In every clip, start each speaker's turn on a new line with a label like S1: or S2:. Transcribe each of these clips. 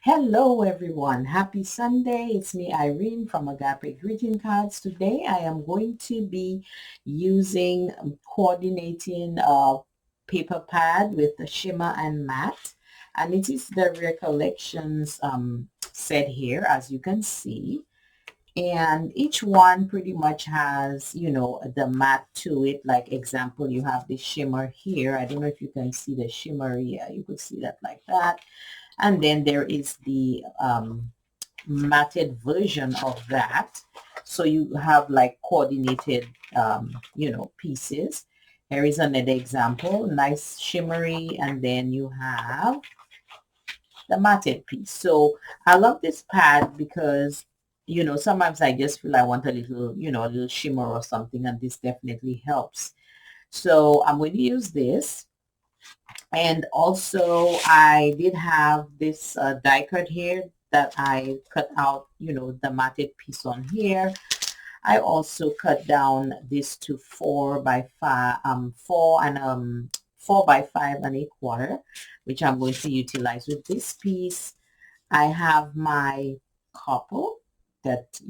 S1: Hello everyone, happy Sunday. It's me Irene from Agape Greeting Cards. Today I am going to be using coordinating paper pad with the shimmer and matte, and it is the Recollections set here, as you can see. And each one pretty much has, the matte to it. Like example, you have the shimmer here. I don't know if you can see the shimmer. Yeah, you could see that like that. And then there is the matted version of that. So you have like coordinated, pieces. Here is another example, nice shimmery, and then you have the matted piece. So I love this pad because, sometimes I just feel I want a little, a little shimmer or something, and this definitely helps. So I'm going to use this. And also I did have this die cut here that I cut out, the matted piece on here. I also cut down this to 4 by 5, 4 by 5 1/4, which I'm going to utilize with this piece. I have my couple that,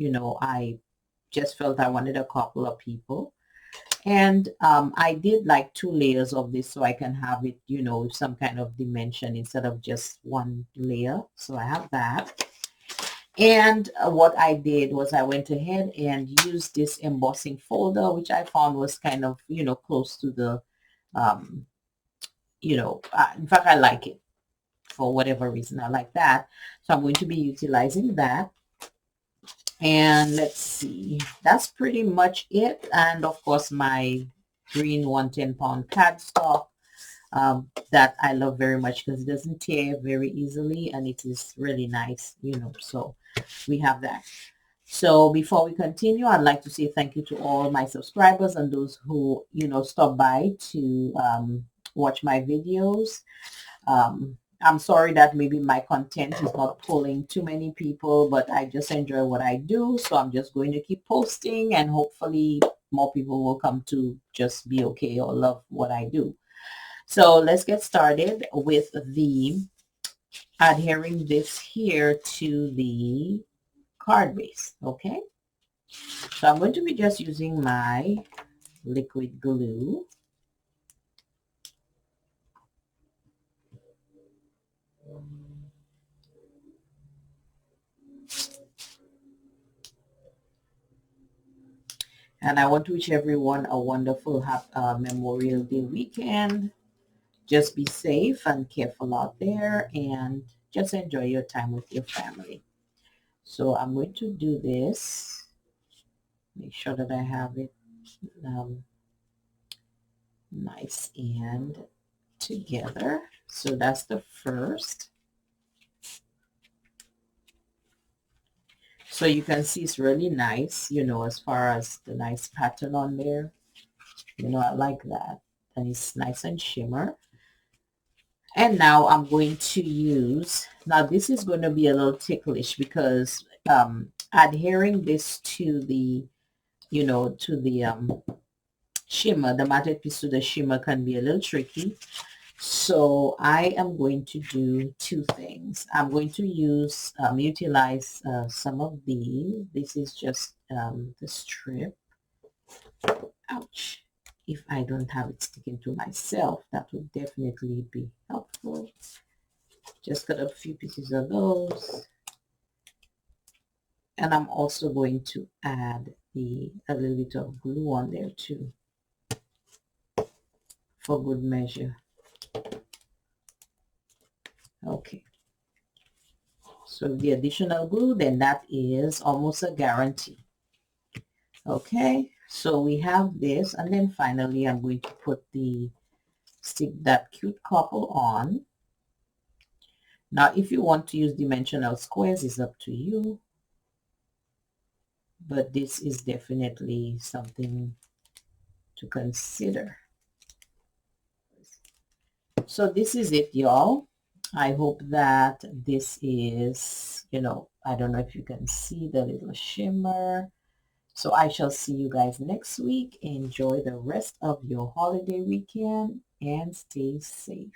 S1: I just felt I wanted a couple of people. And I did like 2 layers of this so I can have it, some kind of dimension instead of just one layer. So I have that. And what I did was I went ahead and used this embossing folder, which I found was kind of, close to the, um, in fact, I like it for whatever reason. I like that. So I'm going to be utilizing that. And let's see, that's pretty much it. And of course, my green 110-pound cardstock that I love very much because it doesn't tear very easily and it is really nice, so we have that. So before we continue, I'd like to say thank you to all my subscribers and those who, stop by to watch my videos. I'm sorry that maybe my content is not pulling too many people, but I just enjoy what I do. So I'm just going to keep posting and hopefully more people will come to just be okay or love what I do. So let's get started with the adhering this here to the card base. Okay. So I'm going to be just using my liquid glue. And I want to wish everyone a wonderful Memorial Day weekend. Just be safe and careful out there and just enjoy your time with your family. So I'm going to do this. Make sure that I have it nice and together. So that's the first. So you can see it's really nice, as far as the nice pattern on there. I like that. And it's nice and shimmer. And now I'm going to use, now this is going to be a little ticklish because adhering this to the, to the shimmer, the matted piece to the shimmer can be a little tricky. So I am going to do 2 things. I'm going to utilize some of these. This is just the strip. Ouch. If I don't have it sticking to myself, that would definitely be helpful. Just got a few pieces of those. And I'm also going to add a little bit of glue on there too, for good measure. Okay. So the additional glue, then that is almost a guarantee. Okay, so we have this, and then finally I'm going to put stick that cute couple on. Now, if you want to use dimensional squares, it's up to you. But this is definitely something to consider. So this is it, y'all. I hope that this is, I don't know if you can see the little shimmer. So I shall see you guys next week. Enjoy the rest of your holiday weekend and stay safe.